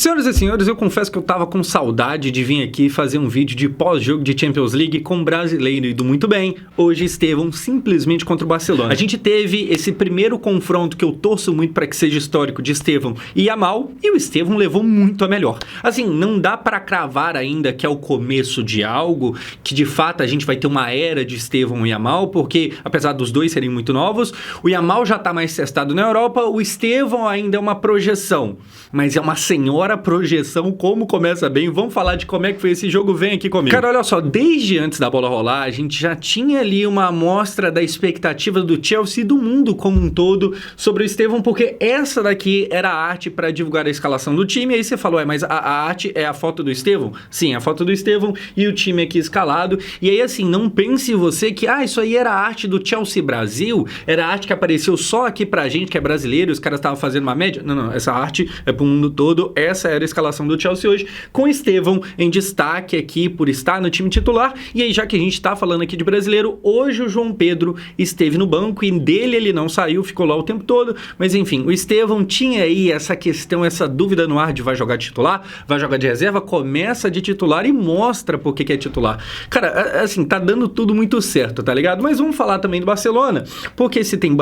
Senhoras e senhores, eu confesso que eu tava com saudade de vir aqui fazer um vídeo de pós-jogo de Champions League com brasileiro e do muito bem. Hoje Estevão simplesmente contra o Barcelona. A gente teve esse primeiro confronto que eu torço muito para que seja histórico de Estevão e Yamal, e o Estevão levou muito a melhor. Assim, não dá para cravar ainda que é o começo de algo, que de fato a gente vai ter uma era de Estevão e Yamal, porque apesar dos dois serem muito novos, o Yamal já tá mais testado na Europa, o Estevão ainda é uma projeção, mas é uma senhora projeção. Como começa bem, vamos falar de como é que foi esse jogo, vem aqui comigo. Cara, olha só, desde antes da bola rolar, a gente já tinha ali uma amostra da expectativa do Chelsea e do mundo como um todo sobre o Estevão, porque essa daqui era a arte para divulgar a escalação do time, e aí você falou, mas a arte é a foto do Estevão? Sim, a foto do Estevão e o time aqui escalado, e aí assim, não pense você que, isso aí era a arte do Chelsea Brasil, era a arte que apareceu só aqui pra gente, que é brasileiro, os caras estavam fazendo uma média. Não, essa arte é pro mundo todo, essa era a escalação do Chelsea hoje, com Estevão em destaque aqui por estar no time titular. E aí, já que a gente tá falando aqui de brasileiro, hoje o João Pedro esteve no banco e dele ele não saiu, ficou lá o tempo todo, mas enfim, o Estevão tinha aí essa questão, essa dúvida no ar de vai jogar de titular, vai jogar de reserva, começa de titular e mostra por que é titular. Cara, assim, tá dando tudo muito certo, tá ligado? Mas vamos falar também do Barcelona, porque se tem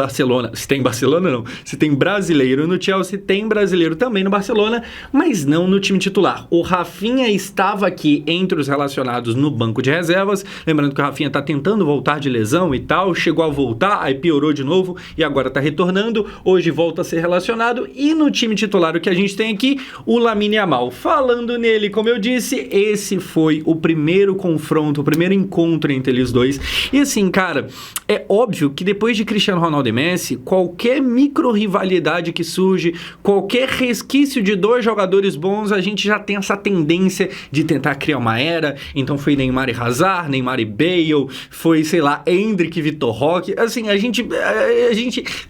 brasileiro no Chelsea, tem brasileiro também no Barcelona, mas não no time titular. O Rafinha estava aqui entre os relacionados no banco de reservas, lembrando que o Rafinha tá tentando voltar de lesão e tal, chegou a voltar, aí piorou de novo e agora tá retornando, hoje volta a ser relacionado, e no time titular o que a gente tem aqui, o Lamine Yamal. Falando nele, como eu disse, esse foi o primeiro confronto, o primeiro encontro entre eles dois, e assim, cara, é óbvio que depois de Cristiano Ronaldo e Messi, qualquer micro-rivalidade que surge, qualquer resquício de dois jogadores bons, a gente já tem essa tendência de tentar criar uma era. Então foi Neymar e Hazard, Neymar e Bale, foi, sei lá, Endrick e Vitor Roque. Assim, a gente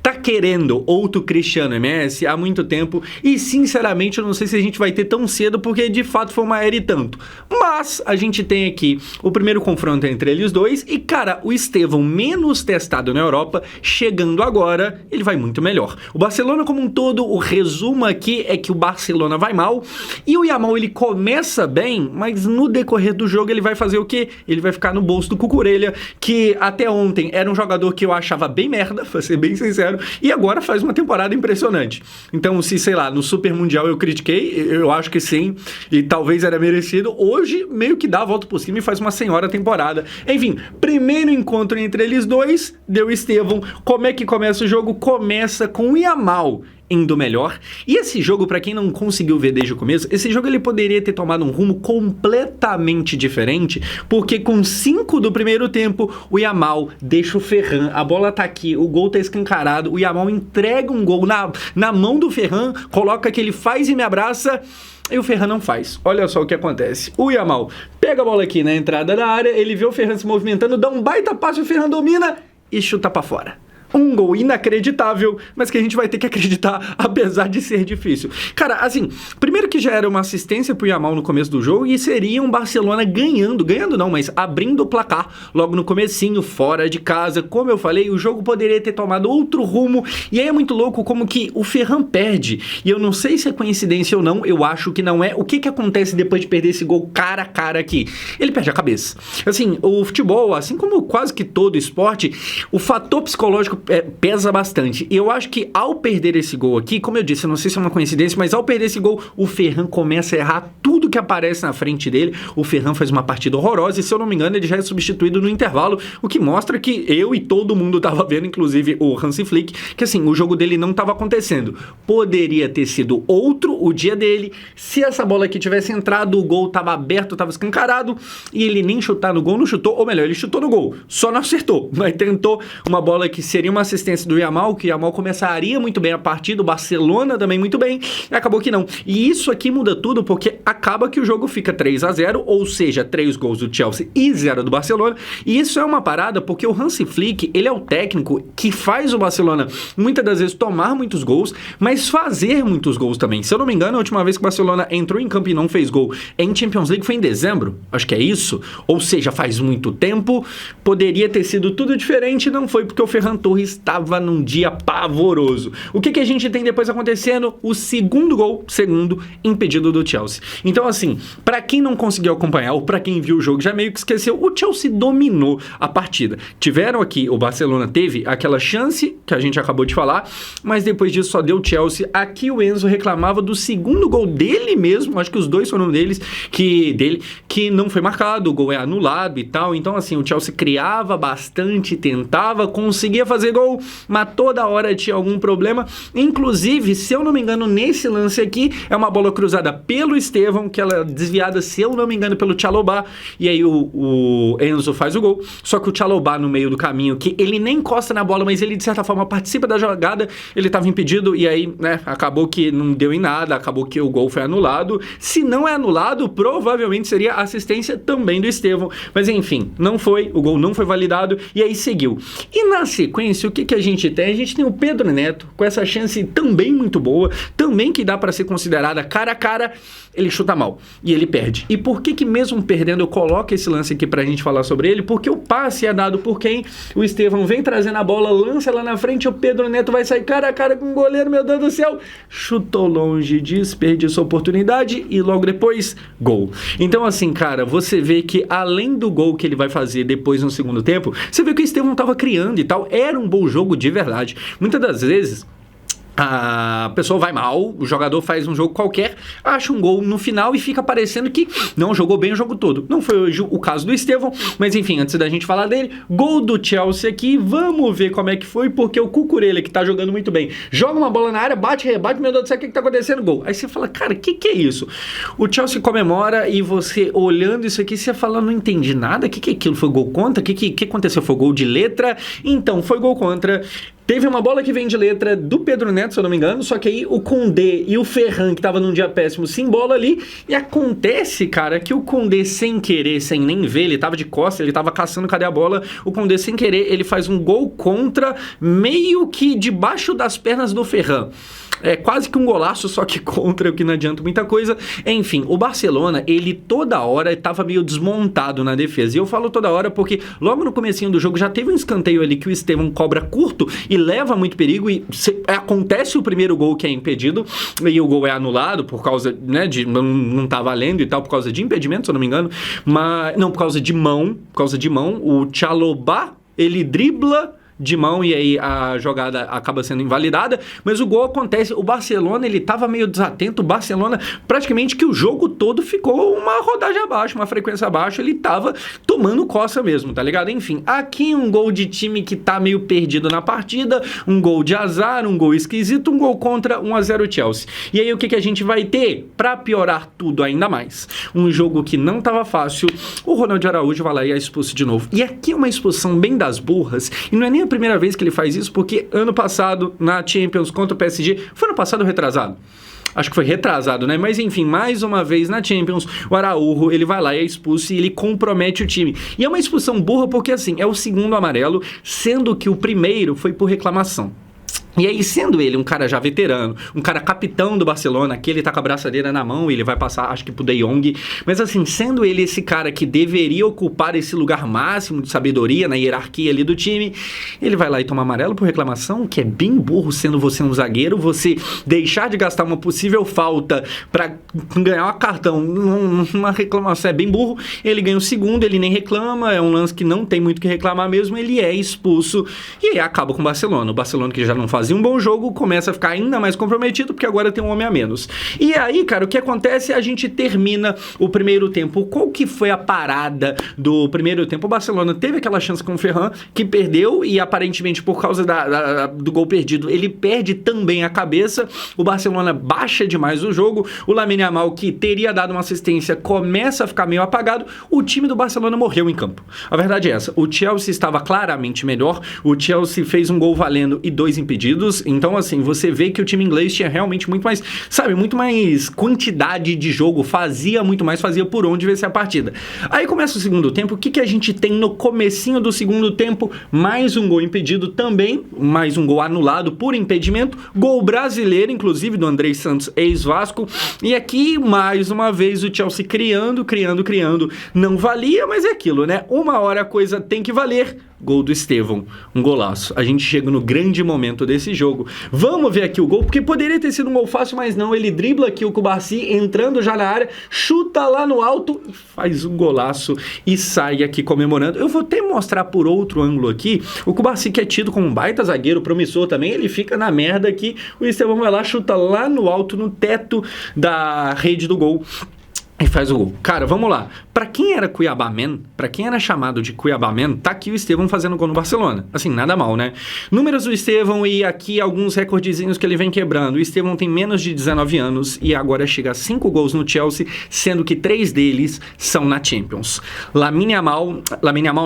tá querendo outro Cristiano e Messi há muito tempo, e sinceramente eu não sei se a gente vai ter tão cedo, porque de fato foi uma era e tanto. Mas a gente tem aqui o primeiro confronto entre eles dois, e cara, o Estevão, menos testado na Europa, chegando agora, ele vai muito melhor. O Barcelona como um todo, o resumo aqui é que o Barcelona vai mal, e o Yamal ele começa bem, mas no decorrer do jogo ele vai fazer o quê? Ele vai ficar no bolso do Cucurella, que até ontem era um jogador que eu achava bem merda, pra ser bem sincero, e agora faz uma temporada impressionante. Então, se, sei lá, no Super Mundial eu critiquei, eu acho que sim, e talvez era merecido, hoje meio que dá a volta por cima e faz uma senhora temporada. Enfim, primeiro encontro entre eles dois, deu Estevão. Como é que começa o jogo? Começa com o Yamal indo melhor. E esse jogo, pra quem não conseguiu ver desde o começo, esse jogo ele poderia ter tomado um rumo completamente diferente, porque com 5 do primeiro tempo, o Yamal deixa o Ferran, a bola tá aqui, o gol tá escancarado, o Yamal entrega um gol na mão do Ferran, coloca aquele faz e me abraça, e o Ferran não faz. Olha só o que acontece. O Yamal pega a bola aqui na entrada da área, ele vê o Ferran se movimentando, dá um baita passe, o Ferran domina e chuta pra fora. Um gol inacreditável, mas que a gente vai ter que acreditar, apesar de ser difícil. Cara, assim, primeiro que já era uma assistência pro Yamal no começo do jogo, e seria um Barcelona ganhando não, mas abrindo o placar logo no comecinho, fora de casa. Como eu falei, o jogo poderia ter tomado outro rumo, e aí é muito louco como que o Ferran perde, e eu não sei se é coincidência ou não, eu acho que não é. O que acontece depois de perder esse gol cara a cara aqui? Ele perde a cabeça. Assim, o futebol, assim como quase que todo esporte, o fator psicológico pesa bastante. E eu acho que ao perder esse gol aqui, como eu disse, eu não sei se é uma coincidência, mas ao perder esse gol, o Ferran começa a errar tudo que aparece na frente dele. O Ferran faz uma partida horrorosa e, se eu não me engano, ele já é substituído no intervalo, o que mostra que eu e todo mundo tava vendo, inclusive o Hansi Flick, que assim, o jogo dele não tava acontecendo. Poderia ter sido outro o dia dele, se essa bola aqui tivesse entrado, o gol tava aberto, tava escancarado, e ele nem chutar no gol, não chutou, ou melhor, ele chutou no gol, só não acertou, mas tentou uma bola que seria uma assistência do Yamal, que o Yamal começaria muito bem a partida, o Barcelona também muito bem, e acabou que não. E isso aqui muda tudo, porque acaba que o jogo fica 3-0, ou seja, 3 gols do Chelsea e 0 do Barcelona, e isso é uma parada porque o Hansi Flick, ele é o técnico que faz o Barcelona, muitas das vezes, tomar muitos gols, mas fazer muitos gols também. Se eu não me engano, a última vez que o Barcelona entrou em campo e não fez gol em Champions League foi em dezembro, acho que é isso, ou seja, faz muito tempo, poderia ter sido tudo diferente, não foi porque o Ferran Torres estava num dia pavoroso. O que a gente tem depois acontecendo? O segundo gol, impedido do Chelsea. Então, assim, pra quem não conseguiu acompanhar, ou pra quem viu o jogo já meio que esqueceu, o Chelsea dominou a partida. Tiveram aqui, o Barcelona teve aquela chance que a gente acabou de falar, mas depois disso só deu o Chelsea. Aqui o Enzo reclamava do segundo gol dele mesmo, acho que os dois foram dele, que não foi marcado, o gol é anulado e tal. Então, assim, o Chelsea criava bastante, tentava, conseguia fazer gol, mas toda hora tinha algum problema. Inclusive, se eu não me engano, nesse lance aqui, é uma bola cruzada pelo Estevão, que ela é desviada, se eu não me engano, pelo Chalobah, e aí o Enzo faz o gol. Só que o Chalobah, no meio do caminho, que ele nem encosta na bola, mas ele, de certa forma, participa da jogada, ele estava impedido, e aí, né, acabou que não deu em nada, acabou que o gol foi anulado. Se não é anulado, provavelmente seria assistência também do Estevão, mas enfim, não foi, o gol não foi validado, e aí seguiu. E na sequência, o que a gente tem? A gente tem o Pedro Neto, com essa chance também muito boa, também que dá para ser considerada cara a cara, ele chuta mal, e ele perde. E por que mesmo perdendo eu coloco esse lance aqui pra gente falar sobre ele? Porque o passe é dado por quem? O Estevão vem trazendo a bola, lança lá na frente, o Pedro Neto vai sair cara a cara com o goleiro, meu Deus do céu, chutou longe, desperdiçou a oportunidade e logo depois, gol. Então assim, cara, você vê que além do gol que ele vai fazer depois no segundo tempo, você vê que o Estevão tava criando e tal, era um bom jogo de verdade. Muitas das vezes a pessoa vai mal, o jogador faz um jogo qualquer, acha um gol no final e fica parecendo que não jogou bem o jogo todo. Não foi hoje o caso do Estevão, mas enfim, antes da gente falar dele, gol do Chelsea aqui, vamos ver como é que foi, porque o Cucurella, que tá jogando muito bem, joga uma bola na área, bate, rebate, meu Deus do céu, o que tá acontecendo? Gol. Aí você fala, cara, que é isso? O Chelsea comemora e você olhando isso aqui, você fala, não entendi nada, que é aquilo? Foi gol contra? O que aconteceu? Foi gol de letra? Então, foi gol contra. Teve uma bola que vem de letra do Pedro Neto, se eu não me engano, só que aí o Koundé e o Ferran, que tava num dia péssimo, se embola ali, e acontece, cara, que o Koundé, sem querer, sem nem ver, ele tava de costas, ele tava caçando cadê a bola, o Koundé, sem querer, ele faz um gol contra, meio que debaixo das pernas do Ferran. É quase que um golaço, só que contra, o que não adianta muita coisa. Enfim, o Barcelona, ele toda hora estava meio desmontado na defesa. E eu falo toda hora porque logo no comecinho do jogo já teve um escanteio ali que o Estevão cobra curto e leva muito perigo e acontece o primeiro gol que é impedido e o gol é anulado por causa, né, de não tá valendo e tal, por causa de impedimento, se eu não me engano. Mas, não, por causa de mão, o Chalobah, ele dribla de mão e aí a jogada acaba sendo invalidada, mas o gol acontece, o Barcelona, ele tava meio desatento, o Barcelona praticamente que o jogo todo ficou uma rodagem abaixo, uma frequência abaixo, ele tava tomando coça mesmo, tá ligado? Enfim, aqui um gol de time que tá meio perdido na partida, um gol de azar, um gol esquisito, um gol contra 1-0 Chelsea. E aí o que a gente vai ter? Pra piorar tudo ainda mais, um jogo que não tava fácil, o Ronald Araújo vai lá e é expulso de novo. E aqui é uma expulsão bem das burras, e não é nem a primeira vez que ele faz isso, porque ano passado, na Champions contra o PSG, foi no passado ou retrasado? Acho que foi retrasado, né? Mas enfim, mais uma vez na Champions, o Araújo, ele vai lá e é expulso e ele compromete o time. E é uma expulsão burra porque, assim, é o segundo amarelo, sendo que o primeiro foi por reclamação. E aí, sendo ele um cara já veterano, um cara capitão do Barcelona, que ele tá com a braçadeira na mão e ele vai passar, acho que pro De Jong, mas assim, sendo ele esse cara que deveria ocupar esse lugar máximo de sabedoria na hierarquia ali do time, ele vai lá e toma amarelo por reclamação, que é bem burro, sendo você um zagueiro, você deixar de gastar uma possível falta pra ganhar um cartão, uma reclamação, é bem burro. Ele ganha o segundo, ele nem reclama, é um lance que não tem muito o que reclamar mesmo, ele é expulso e aí acaba com o Barcelona que já não fazia um bom jogo, começa a ficar ainda mais comprometido, porque agora tem um homem a menos. E aí, cara, o que acontece? A gente termina o primeiro tempo. Qual que foi a parada do primeiro tempo? O Barcelona teve aquela chance com o Ferran, que perdeu, e aparentemente por causa do gol perdido, ele perde também a cabeça. O Barcelona baixa demais o jogo. O Lamine Yamal, que teria dado uma assistência, começa a ficar meio apagado. O time do Barcelona morreu em campo. A verdade é essa. O Chelsea estava claramente melhor. O Chelsea fez um gol valendo e 2 impedidos. Então, assim, você vê que o time inglês tinha realmente muito mais, sabe, muito mais quantidade de jogo, fazia muito mais, fazia por onde vencer a partida. Aí começa o segundo tempo, o que a gente tem no comecinho do segundo tempo? Mais um gol impedido também, mais um gol anulado por impedimento, gol brasileiro, inclusive, do Andrés Santos, ex-Vasco, e aqui, mais uma vez, o Chelsea criando, não valia, mas é aquilo, né? Uma hora a coisa tem que valer, Gol do Estevão, um golaço. A gente chega no grande momento desse jogo. Vamos ver aqui o gol, porque poderia ter sido um gol fácil, mas não. Ele dribla aqui o Cubarsí, entrando já na área, chuta lá no alto e faz um golaço e sai aqui comemorando. Eu vou até mostrar por outro ângulo aqui. O Cubarsí, que é tido como um baita zagueiro, promissor também, ele fica na merda aqui. O Estevão vai lá, chuta lá no alto, no teto da rede do gol. E faz o gol. Cara, vamos lá. Pra quem era Cuiabá-man, pra quem era chamado de Cuiabá-man, tá aqui o Estevão fazendo gol no Barcelona. Assim, nada mal, né? Números do Estevão e aqui alguns recordezinhos que ele vem quebrando. O Estevão tem menos de 19 anos e agora chega a 5 gols no Chelsea, sendo que 3 deles são na Champions. Lamine Yamal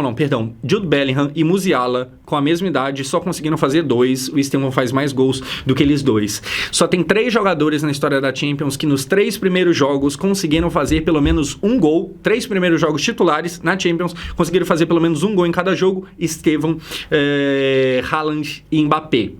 não, perdão, Jude Bellingham e Musiala, com a mesma idade, só conseguiram fazer 2. O Estevão faz mais gols do que eles dois. Só tem 3 jogadores na história da Champions que nos 3 primeiros jogos conseguiram fazer pelo menos um gol. 3 primeiros jogos titulares na Champions conseguiram fazer pelo menos um gol em cada jogo. Estevão, Haaland e Mbappé.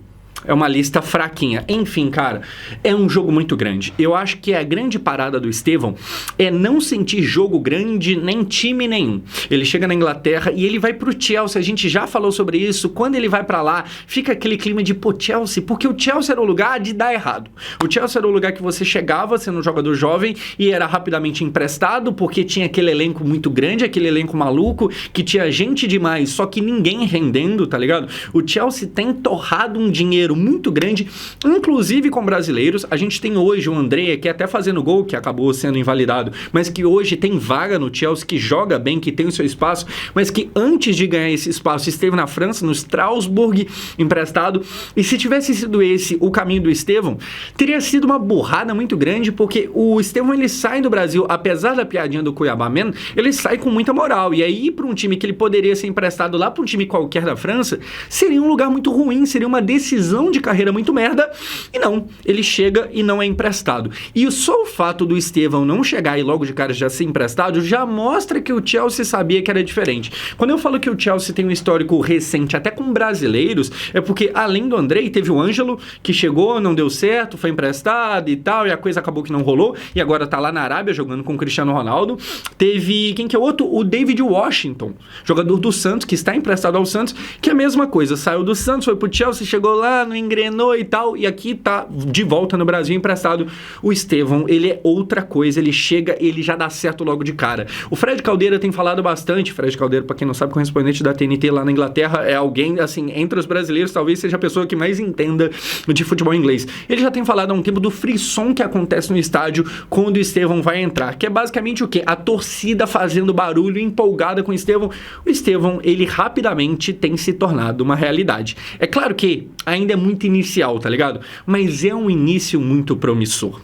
É uma lista fraquinha. Enfim, cara, é um jogo muito grande. Eu acho que a grande parada do Estevão é não sentir jogo grande nem time nenhum. Ele chega na Inglaterra e ele vai pro Chelsea. A gente já falou sobre isso. Quando ele vai pra lá, fica aquele clima de pô, Chelsea, porque o Chelsea era o lugar de dar errado. O Chelsea era o lugar que você chegava sendo um jogador jovem e era rapidamente emprestado, porque tinha aquele elenco muito grande, aquele elenco maluco, que tinha gente demais, só que ninguém rendendo, tá ligado? O Chelsea tem torrado um dinheiro muito grande, inclusive com brasileiros. A gente tem hoje o André, que até fazendo gol, que acabou sendo invalidado, mas que hoje tem vaga no Chelsea, que joga bem, que tem o seu espaço, mas que antes de ganhar esse espaço esteve na França, no Strasbourg, emprestado. E se tivesse sido esse o caminho do Estevão, teria sido uma burrada muito grande, porque o Estevão, ele sai do Brasil, apesar da piadinha do Cuiabá-man, ele sai com muita moral. E aí, para um time que ele poderia ser emprestado lá para um time qualquer da França, seria um lugar muito ruim, seria uma decisão de carreira muito merda. E não, ele chega e não é emprestado. E só o fato do Estevão não chegar e logo de cara já ser emprestado já mostra que o Chelsea sabia que era diferente. Quando eu falo que o Chelsea tem um histórico recente até com brasileiros, é porque além do Andrei, teve o Ângelo, que chegou, não deu certo, foi emprestado e tal, e a coisa acabou que não rolou, e agora tá lá na Arábia jogando com o Cristiano Ronaldo. Teve, quem que é outro? O David Washington, jogador do Santos, que está emprestado ao Santos, que é a mesma coisa, saiu do Santos, foi pro Chelsea, chegou lá, não engrenou e tal, e aqui tá de volta no Brasil emprestado. O Estevão, ele é outra coisa, ele chega, ele já dá certo logo de cara. O Fred Caldeira tem falado bastante. Fred Caldeira, pra quem não sabe, correspondente da TNT lá na Inglaterra, é alguém, assim, entre os brasileiros, talvez seja a pessoa que mais entenda de futebol inglês. Ele já tem falado há um tempo do frisson que acontece no estádio quando o Estevão vai entrar, que é basicamente o quê? A torcida fazendo barulho, empolgada com o Estevão. O Estevão, ele rapidamente tem se tornado uma realidade. É claro que ainda é muito inicial, tá ligado? Mas é um início muito promissor.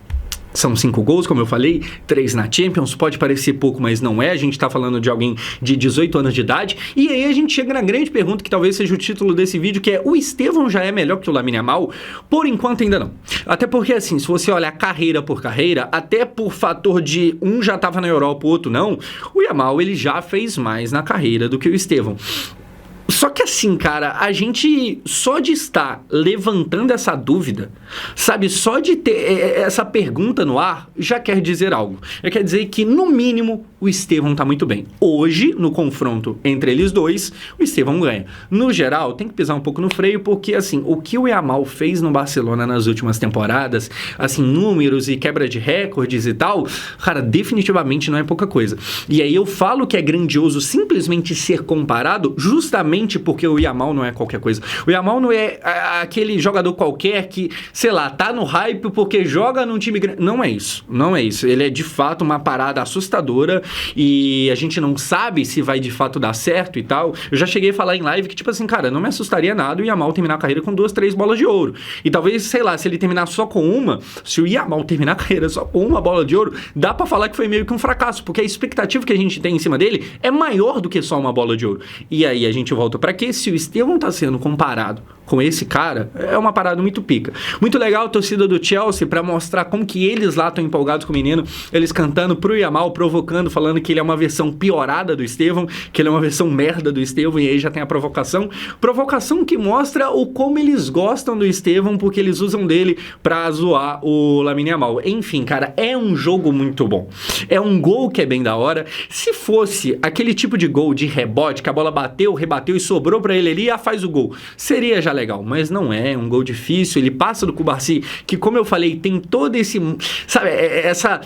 São 5 gols, como eu falei, 3 na Champions, pode parecer pouco, mas não é. A gente tá falando de alguém de 18 anos de idade. E aí a gente chega na grande pergunta, que talvez seja o título desse vídeo, que é: o Estevão já é melhor que o Lamine Yamal? Por enquanto ainda não. Até porque, assim, se você olhar carreira por carreira, até por fator de um já tava na Europa, o outro não, o Yamal, ele já fez mais na carreira do que o Estevão. Só que assim, cara, a gente só de estar levantando essa dúvida, sabe, só de ter essa pergunta no ar, já quer dizer algo. Já quer dizer que, no mínimo, o Estevão tá muito bem. Hoje, no confronto entre eles dois, o Estevão ganha. No geral, tem que pisar um pouco no freio, porque, assim, o que o Yamal fez no Barcelona nas últimas temporadas, assim, números e quebra de recordes e tal, cara, definitivamente não é pouca coisa. E aí eu falo que é grandioso simplesmente ser comparado, justamente porque o Yamal não é qualquer coisa. O Yamal não é aquele jogador qualquer que, sei lá, tá no hype porque joga num time grande. Não é isso, não é isso. Ele é de fato uma parada assustadora e a gente não sabe se vai de fato dar certo e tal. Eu já cheguei a falar em live que, tipo assim, cara, não me assustaria nada o Yamal terminar a carreira com 2, 3 bolas de ouro. E talvez, sei lá, se ele terminar só com uma, se o Yamal terminar a carreira só com uma bola de ouro, dá pra falar que foi meio que um fracasso, porque a expectativa que a gente tem em cima dele é maior do que só uma bola de ouro. E aí a gente volta pra quê? Se o Estevão tá sendo comparado com esse cara, é uma parada muito pica. Muito legal a torcida do Chelsea pra mostrar como que eles lá estão empolgados com o menino, eles cantando pro Yamal, provocando, falando que ele é uma versão piorada do Estevão, que ele é uma versão merda do Estevão, e aí já tem a provocação que mostra o como eles gostam do Estevão, porque eles usam dele pra zoar o Lamine Yamal. Enfim, cara, é um jogo muito bom. É um gol que é bem da hora. Se fosse aquele tipo de gol de rebote, que a bola bateu, rebateu bateu e sobrou pra ele ali, faz o gol. Seria já legal, mas não é um gol difícil. Ele passa do Cubarsí, que, como eu falei, tem todo esse, sabe, essa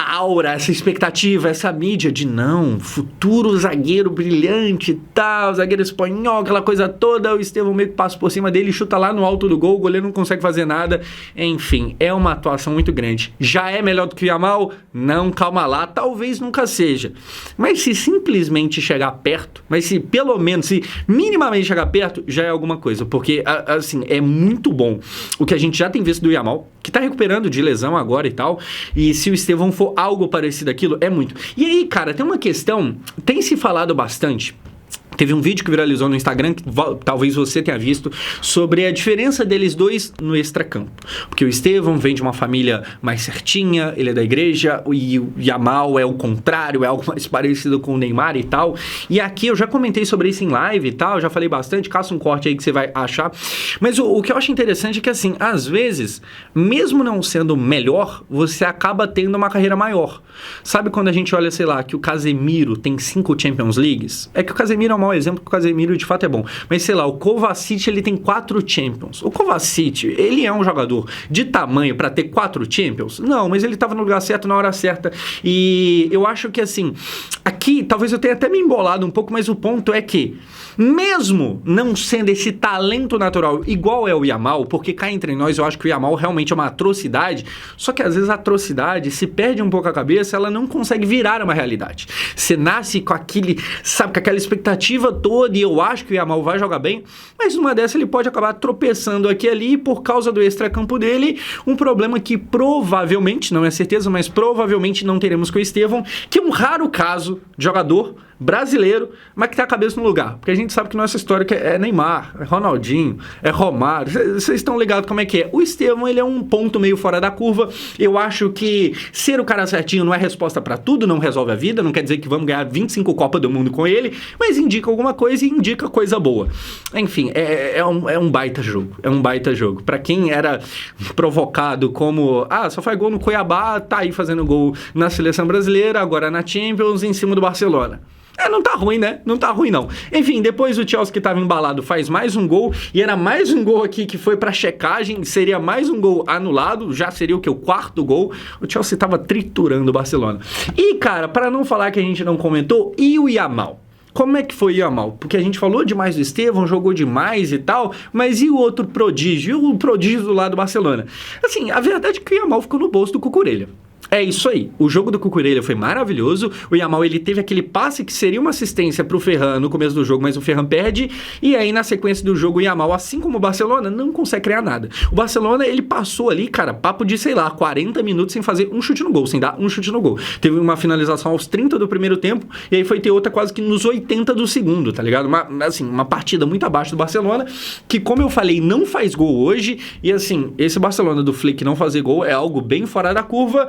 aura, essa expectativa, essa mídia de não, futuro zagueiro brilhante e tal, zagueiro espanhol, aquela coisa toda. O Estevão meio que passa por cima dele, chuta lá no alto do gol, o goleiro não consegue fazer nada. Enfim, é uma atuação muito grande. Já é melhor do que o Yamal? Não, calma lá, talvez nunca seja. Mas se simplesmente chegar perto, mas se pelo menos, se minimamente chegar perto, já é alguma coisa. Porque, assim, é muito bom o que a gente já tem visto do Yamal, que tá recuperando de lesão agora e tal, e se o Estevão for algo parecido àquilo, é muito. E aí, cara, tem uma questão, tem se falado bastante. Teve um vídeo que viralizou no Instagram, que talvez você tenha visto, sobre a diferença deles dois no extracampo. Porque o Estevão vem de uma família mais certinha, ele é da igreja, e o Yamal é o contrário, é algo mais parecido com o Neymar e tal. E aqui eu já comentei sobre isso em live e tal, já falei bastante, caça um corte aí que você vai achar. Mas o que eu acho interessante é que, assim, às vezes, mesmo não sendo melhor, você acaba tendo uma carreira maior. Sabe quando a gente olha, sei lá, que o Casemiro tem 5 Champions Leagues? É que o Casemiro é um mau exemplo, que o Casemiro de fato é bom. Mas sei lá, o Kovacic, ele tem 4 Champions. O Kovacic, ele é um jogador de tamanho para ter 4 Champions? Não, mas ele estava no lugar certo, na hora certa. E eu acho que, assim, aqui talvez eu tenha até me embolado um pouco, mas o ponto é que, mesmo não sendo esse talento natural igual é o Yamal, porque cá entre nós eu acho que o Yamal realmente é uma atrocidade, só que às vezes a atrocidade se perde um pouco a cabeça, ela não consegue virar uma realidade. Você nasce com aquele, sabe, com aquela expectativa toda, e eu acho que o Yamal vai jogar bem, mas numa dessa ele pode acabar tropeçando aqui e ali, por causa do extracampo dele, um problema que provavelmente, não é certeza, mas provavelmente não teremos com o Estevão, que é um raro caso de jogador brasileiro, mas que tem a cabeça no lugar, porque a gente sabe que nossa história é Neymar, é Ronaldinho, é Romário, vocês estão ligados como é que é. O Estevão, ele é um ponto meio fora da curva. Eu acho que ser o cara certinho não é resposta pra tudo, não resolve a vida, não quer dizer que vamos ganhar 25 Copas do Mundo com ele, mas indica alguma coisa e indica coisa boa. Enfim, é um baita jogo, é um baita jogo. Pra quem era provocado como, só faz gol no Cuiabá, tá aí fazendo gol na seleção brasileira, agora na Champions, em cima do Barcelona. Não tá ruim, né? Não tá ruim, não. Enfim, depois o Chelsea, que tava embalado, faz mais um gol, e era mais um gol aqui que foi pra checagem, seria mais um gol anulado, já seria o que? O 4º gol. O Chelsea tava triturando o Barcelona. E, cara, para não falar que a gente não comentou, e o Yamal? Como é que foi o Yamal? Porque a gente falou demais do Estevão, jogou demais e tal, mas e o outro prodígio? E o prodígio do lado do Barcelona? Assim, a verdade é que o Yamal ficou no bolso do Cucurella. É isso aí, o jogo do Cucurella foi maravilhoso, o Yamal, ele teve aquele passe que seria uma assistência pro Ferran no começo do jogo, mas o Ferran perde, e aí na sequência do jogo o Yamal, assim como o Barcelona, não consegue criar nada. O Barcelona, ele passou ali, cara, papo de, sei lá, 40 minutos sem fazer um chute no gol, sem dar um chute no gol. Teve uma finalização aos 30 do primeiro tempo, e aí foi ter outra quase que nos 80 do segundo, tá ligado? Uma partida muito abaixo do Barcelona, que, como eu falei, não faz gol hoje, e assim, esse Barcelona do Flick não fazer gol é algo bem fora da curva,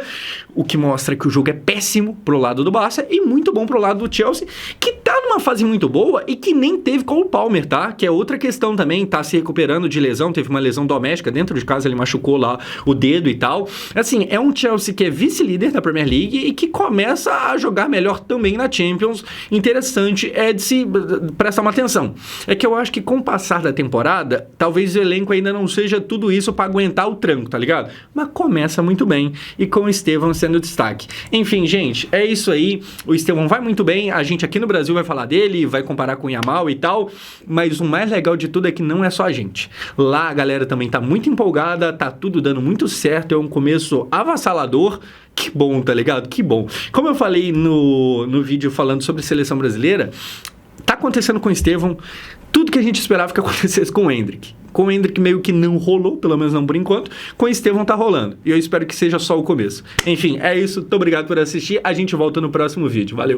o que mostra que o jogo é péssimo pro lado do Barça e muito bom pro lado do Chelsea, que tá numa fase muito boa e que nem teve com o Palmer, tá? Que é outra questão também, tá se recuperando de lesão, teve uma lesão doméstica, dentro de casa ele machucou lá o dedo e tal. Assim, é um Chelsea que é vice-líder da Premier League e que começa a jogar melhor também na Champions. Interessante é de se prestar uma atenção. É que eu acho que com o passar da temporada, talvez o elenco ainda não seja tudo isso pra aguentar o tranco, tá ligado? Mas começa muito bem e com o Estevão sendo destaque. Enfim, gente, é isso aí. O Estevão vai muito bem. A gente aqui no Brasil vai falar dele, vai comparar com o Yamal e tal, mas o mais legal de tudo é que não é só a gente. Lá a galera também tá muito empolgada, tá tudo dando muito certo, é um começo avassalador. Que bom, tá ligado? Que bom. Como eu falei no vídeo falando sobre seleção brasileira, tá acontecendo com o Estevão tudo que a gente esperava que acontecesse com o Endrick. Com o Endrick meio que não rolou, pelo menos não por enquanto. Com o Estevão tá rolando. E eu espero que seja só o começo. Enfim, é isso. Muito obrigado por assistir. A gente volta no próximo vídeo. Valeu!